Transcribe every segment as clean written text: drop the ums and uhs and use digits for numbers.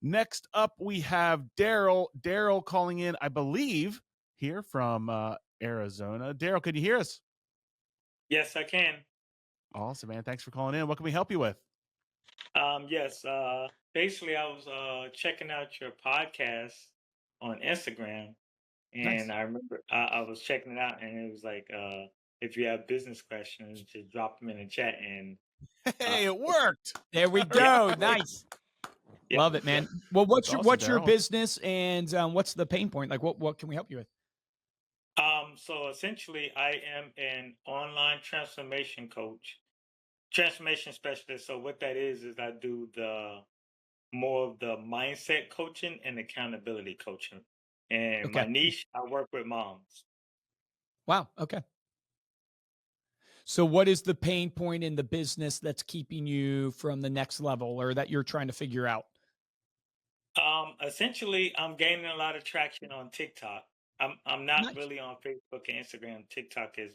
Next up, we have Daryl. Daryl calling in, I believe, here from Arizona. Daryl, could you hear us? Yes, I can. Awesome, man. Thanks for calling in. What can we help you with? Yes. Basically, I was checking out your podcast on Instagram, Nice. and I remember I was checking it out, and it was like, if you have business questions, just drop them in the chat, and uh, Hey, it worked. There we yeah, go. Nice. yeah, Love it, yeah. man. Well, That's awesome, what's your Daryl. business and what's the pain point? Like, what can we help you with? So essentially, I am an online transformation coach, transformation specialist. So what that is I do the more of the mindset coaching and accountability coaching. And my Okay. niche, I work with moms. Wow. Okay. So, what is the pain point in the business that's keeping you from the next level, or that you're trying to figure out? Essentially, I'm gaining a lot of traction on TikTok. I'm not Nice. really on Facebook and Instagram. TikTok is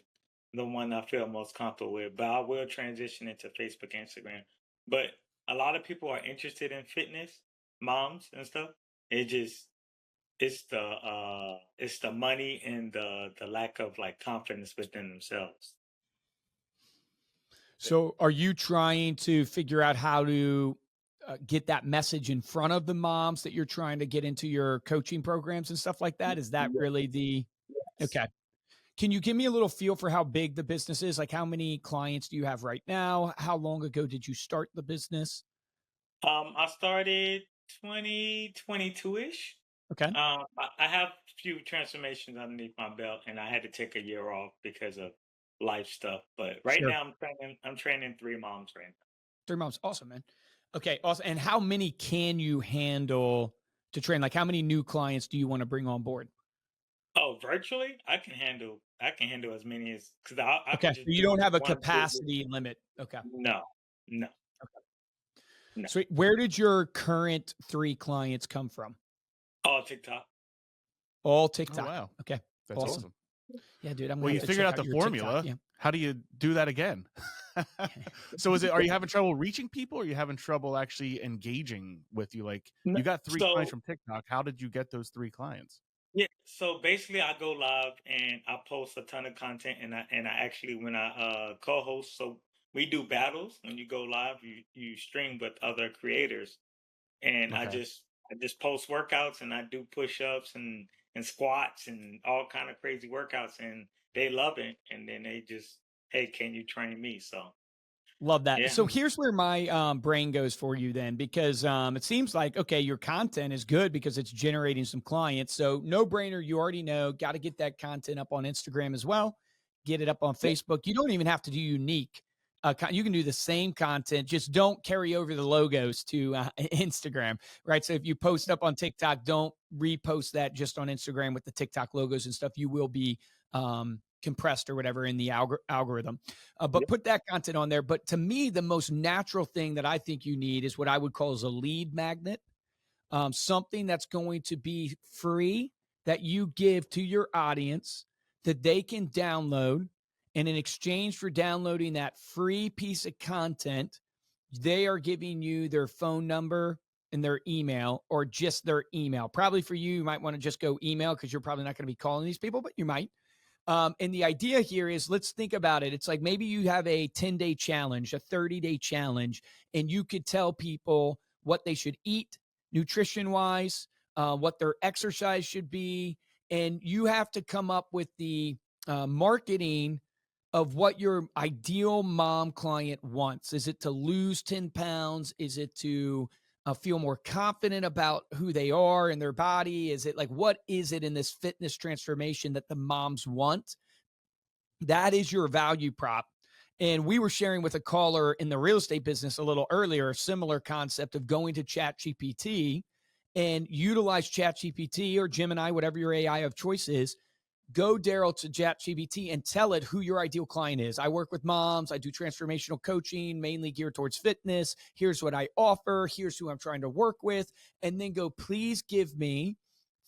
the one I feel most comfortable with, but I will transition into Facebook and Instagram. But a lot of people are interested in fitness, moms and stuff. It just it's the money and the lack of like confidence within themselves. So, are you trying to figure out how to get that message in front of the moms that you're trying to get into your coaching programs and stuff like that? Is that Yes. really the Yes. okay? Can you give me a little feel for how big the business is? Like, how many clients do you have right now? How long ago did you start the business? I started 2022-ish. Okay. I have a few transformations underneath my belt, and I had to take a year off because of life stuff. But right Sure. now, I'm training 3 moms right now. 3 months. Awesome, man. Okay. Awesome. And how many can you handle to train? Like, how many new clients do you want to bring on board? Oh, virtually, I can handle as many as because I Okay. could So just you do don't have a one visit. capacity limit. Okay. No, no, no. So where did your current 3 clients come from? All TikTok. All Oh, TikTok. wow. Okay. That's Awesome. awesome. Yeah, dude. I'm Well, gonna you have to figured check out the out your TikTok. formula. Yeah. How do you do that again? So are you having trouble reaching people, or are you having trouble actually engaging with you? Like, No. you got 3 clients So from TikTok. How did you get those 3 clients? yeah, so basically I go live and I post a ton of content and I actually when I co-host, so we do battles. When you go live, you stream with other creators, and I Okay. just I just post workouts and I do push-ups and squats and all kind of crazy workouts, and they love it, and then they just, hey, can you train me? So Love that. yeah. So here's where my brain goes for you then, because it seems like, okay, your content is good because it's generating some clients. So no brainer, you already know, got to get that content up on Instagram as well, get it up on Yeah. Facebook. You don't even have to do unique. You can do the same content, just don't carry over the logos to Instagram, right? So if you post up on TikTok, don't repost that just on Instagram with the TikTok logos and stuff. You will be compressed or whatever in the algorithm. Yeah. But put that content on there. But to me, the most natural thing that I think you need is what I would call as a lead magnet, something that's going to be free that you give to your audience that they can download. And in exchange for downloading that free piece of content, they are giving you their phone number and their email, or just their email. Probably for you, you might want to just go email because you're probably not going to be calling these people, but you might. And the idea here is, let's think about it. It's like maybe you have a 10-day challenge, a 30-day challenge, and you could tell people what they should eat nutrition wise, what their exercise should be. And you have to come up with the marketing of what your ideal mom client wants. Is it to lose 10 pounds? Is it to feel more confident about who they are and their body? Is it like, what is it in this fitness transformation that the moms want? That is your value prop. And we were sharing with a caller in the real estate business a little earlier, a similar concept of going to ChatGPT and utilize ChatGPT or Gemini, whatever your AI of choice is. Go, Daryl, to ChatGPT and tell it who your ideal client is. I work with moms. I do transformational coaching, mainly geared towards fitness. Here's what I offer. Here's who I'm trying to work with. And then go, please give me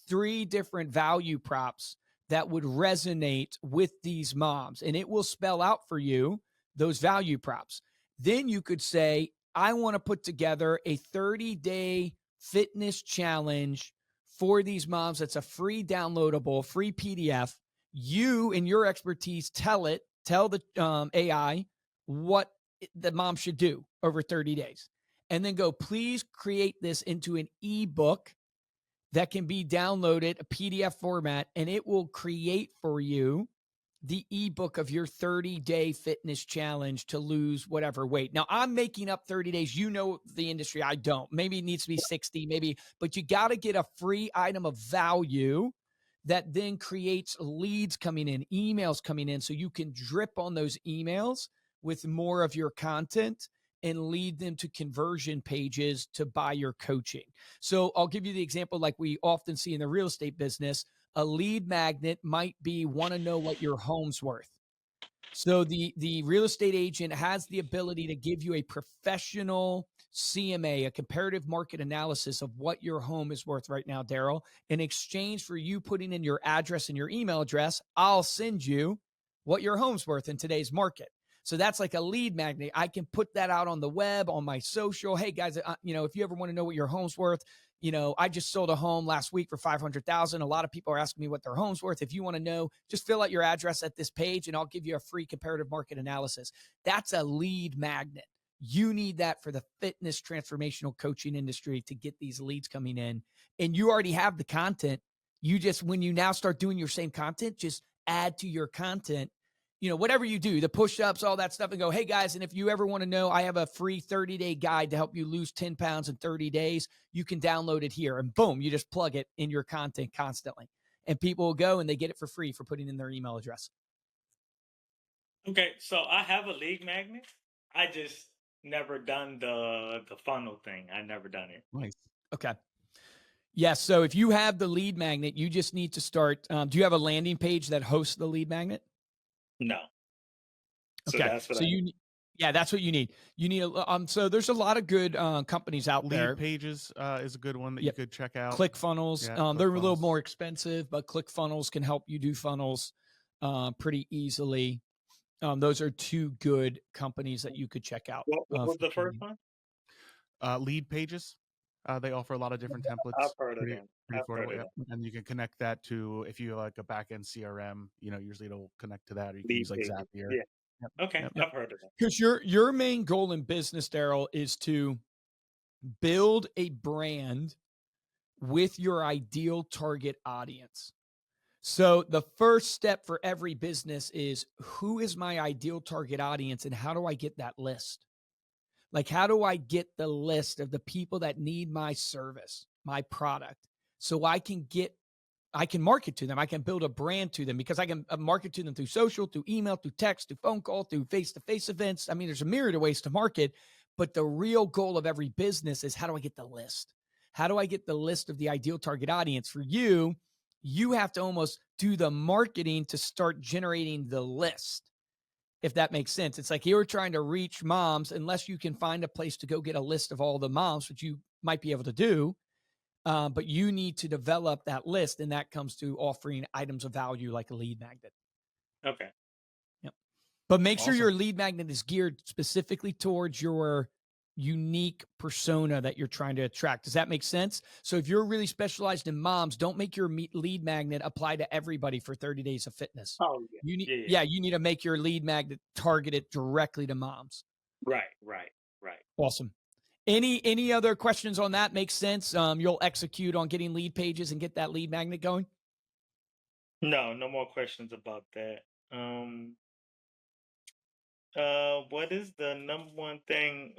3 different value props that would resonate with these moms. And it will spell out for you those value props. Then you could say, I want to put together a 30-day fitness challenge for these moms. It's a free downloadable, free PDF. You and your expertise tell the AI what the mom should do over 30 days. And then go, please create this into an ebook that can be downloaded, a PDF format, and it will create for you the ebook of your 30-day fitness challenge to lose whatever weight. Now, I'm making up 30 days. You know the industry. I don't. Maybe it needs to be 60, maybe, but you got to get a free item of value that then creates leads coming in, emails coming in, so you can drip on those emails with more of your content and lead them to conversion pages to buy your coaching. So I'll give you the example like we often see in the real estate business. A lead magnet might be want to know what your home's worth. So the real estate agent has the ability to give you a professional CMA, a comparative market analysis of what your home is worth right now, Daryl. In exchange for you putting in your address and your email address, I'll send you what your home's worth in today's market. So that's like a lead magnet. I can put that out on the web, on my social. Hey guys, if you ever want to know what your home's worth, I just sold a home last week for $500,000. A lot of people are asking me what their home's worth. If you want to know, just fill out your address at this page and I'll give you a free comparative market analysis. That's a lead magnet. You need that for the fitness transformational coaching industry to get these leads coming in. And you already have the content. When you now start doing your same content, just add to your content, whatever you do, the push-ups, all that stuff, and go, hey guys, and if you ever want to know, I have a free 30-day guide to help you lose 10 pounds in 30 days. You can download it here, and boom, you just plug it in your content constantly. And people will go and they get it for free for putting in their email address. Okay, so I have a lead magnet. I just never done the funnel thing. I never done it. Nice. Okay. Yeah, so if you have the lead magnet, you just need to start. Do you have a landing page that hosts the lead magnet? No. So okay. that's what so you yeah, that's what you need. You need so there's a lot of good companies out Lead there. Pages is a good one that you could check out. ClickFunnels. Yeah, they're a little more expensive, but ClickFunnels can help you do funnels pretty easily. Those are two good companies that you could check out. What was the first one? Lead Pages. They offer a lot of different templates. I've heard of them. Pretty affordable, yeah. And you can connect that to, if you like a back-end CRM, usually it'll connect to that, or you can use like Zapier. Yeah. Yep. Okay, yep. I've heard of that. Because your main goal in business, Daryl, is to build a brand with your ideal target audience. So the first step for every business is, who is my ideal target audience and how do I get that list? Like, how do I get the list of the people that need my service, my product, so I can market to them. I can build a brand to them, because I can market to them through social, through email, through text, through phone call, through face-to-face events. I mean, there's a myriad of ways to market, but the real goal of every business is, how do I get the list? How do I get the list of the ideal target audience? For you, you have to almost do the marketing to start generating the list, if that makes sense. It's like you're trying to reach moms, unless you can find a place to go get a list of all the moms, which you might be able to do. But you need to develop that list, and that comes to offering items of value like a lead magnet. Okay. Yep. But make sure your lead magnet is geared specifically towards your unique persona that you're trying to attract. Does that make sense? So if you're really specialized in moms, don't make your lead magnet apply to everybody for 30 days of fitness. Oh, yeah. You need, you need to make your lead magnet targeted directly to moms. Right. Awesome. Any other questions on that? Makes sense. You'll execute on getting lead pages and get that lead magnet going? No more questions about that. What is the number one thing?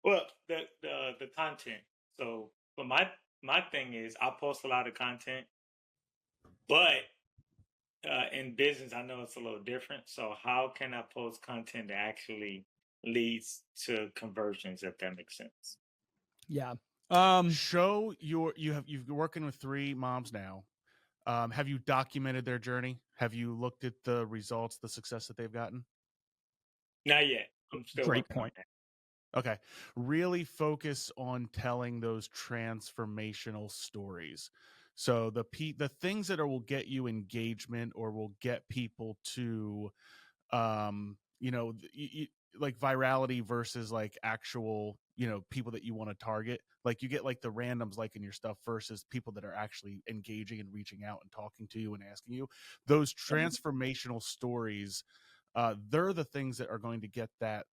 Well, the content. So, but my thing is, I post a lot of content, but in business, I know it's a little different. So, how can I post content that actually leads to conversions, if that makes sense? Yeah. You're working with 3 moms now. Have you documented their journey? Have you looked at the results, the success that they've gotten? Not yet. I'm still Great working point. on that. Okay. Really focus on telling those transformational stories. So the things that will get you engagement, or will get people to, like virality versus like actual, people that you want to target. Like you get like the randoms liking your stuff versus people that are actually engaging and reaching out and talking to you and asking you. Those transformational stories, they're the things that are going to get that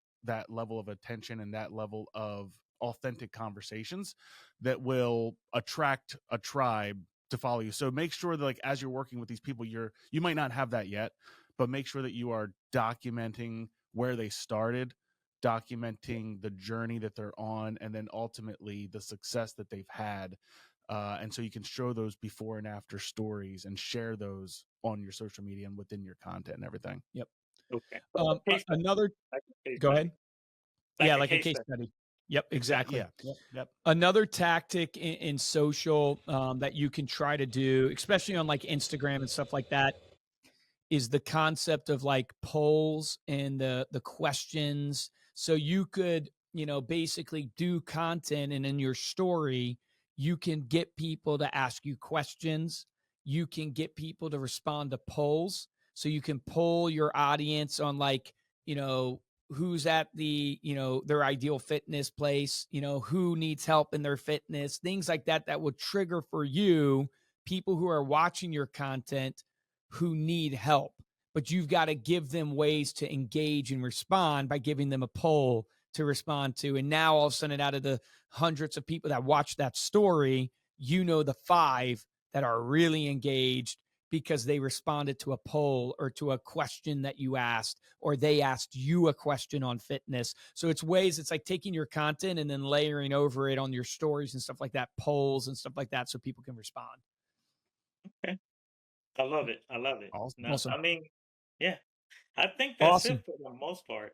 level of attention and that level of authentic conversations that will attract a tribe to follow you. So make sure that, like, as you're working with these people, you might not have that yet, but make sure that you are documenting where they started, documenting the journey that they're on, and then ultimately the success that they've had. And so you can show those before and after stories and share those on your social media and within your content and everything. Yep. Okay. Another, go ahead. Like a case study. Yep, exactly. Yep. Another tactic in social that you can try to do, especially on like Instagram and stuff like that, is the concept of like polls and the questions. So you could, basically do content, and in your story, you can get people to ask you questions. You can get people to respond to polls. So you can poll your audience on like, who's at the, their ideal fitness place, who needs help in their fitness, things like that, that would trigger for you people who are watching your content who need help. But you've got to give them ways to engage and respond by giving them a poll to respond to. And now all of a sudden, out of the hundreds of people that watch that story, the 5 that are really engaged because they responded to a poll or to a question that you asked, or they asked you a question on fitness. So it's like taking your content and then layering over it on your stories and stuff like that, polls and stuff like that, so people can respond. Okay. I love it. Awesome. I mean, yeah, I think that's it for the most part.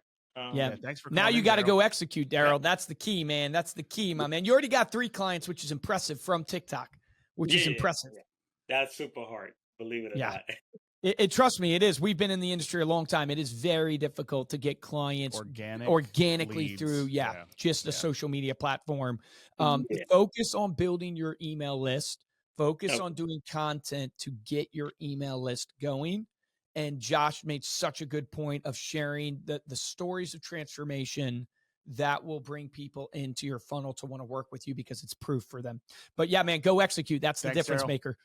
Yeah, thanks for now you got to go execute, Daryl. Yeah. That's the key, man. That's the key, my man. You already got 3 clients, which is impressive, from TikTok, which is impressive. Yeah. That's super hard, believe it or not. Trust me, it is. We've been in the industry a long time. It is very difficult to get clients organically leads. Through just a social media platform. Focus on building your email list. Focus on doing content to get your email list going. And Josh made such a good point of sharing the stories of transformation that will bring people into your funnel to want to work with you because it's proof for them. But yeah, man, go execute. That's the difference maker.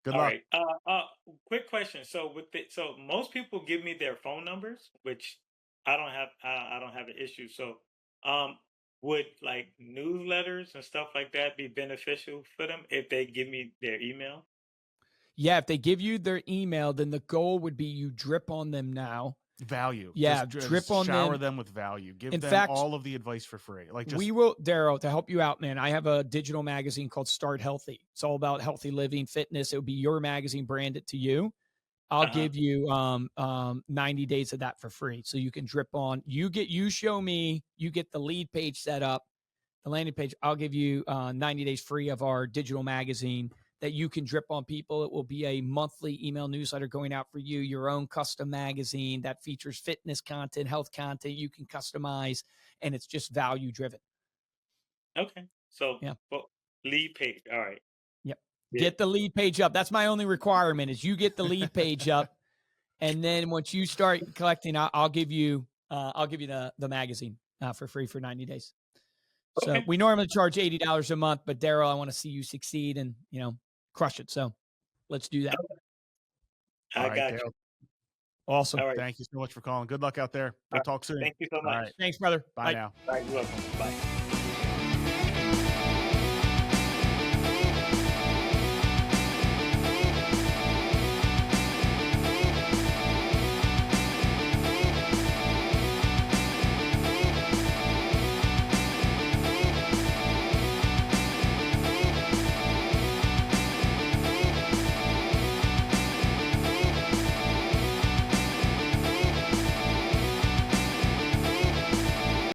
Good luck. All right. Quick question. So so most people give me their phone numbers, which I don't have an issue. So, would like newsletters and stuff like that be beneficial for them if they give me their email? Yeah, if they give you their email, then the goal would be you drip on them now. Value. Yeah, just drip on them. Shower them with value. Give them all of the advice for free. We will, Daryl, to help you out, man. I have a digital magazine called Start Healthy. It's all about healthy living, fitness. It would be your magazine, branded to you. I'll give you 90 days of that for free. So you can drip on. You show me, you get the lead page set up, the landing page. I'll give you 90 days free of our digital magazine that you can drip on people. It will be a monthly email newsletter going out for you, your own custom magazine that features fitness content, health content you can customize, and it's just value driven. Okay. So lead page. All right. Yep. Yeah. Get the lead page up. That's my only requirement, is you get the lead page up. And then once you start collecting, I'll give you the magazine for free for 90 days. Okay. So we normally charge $80 a month, but Daryl, I want to see you succeed and, crush it. So let's do that. I got you. Awesome. All right. Thank you so much for calling. Good luck out there. We'll talk soon. Thank you so much. All right. Thanks, brother. Bye now. Bye. You're welcome. Bye.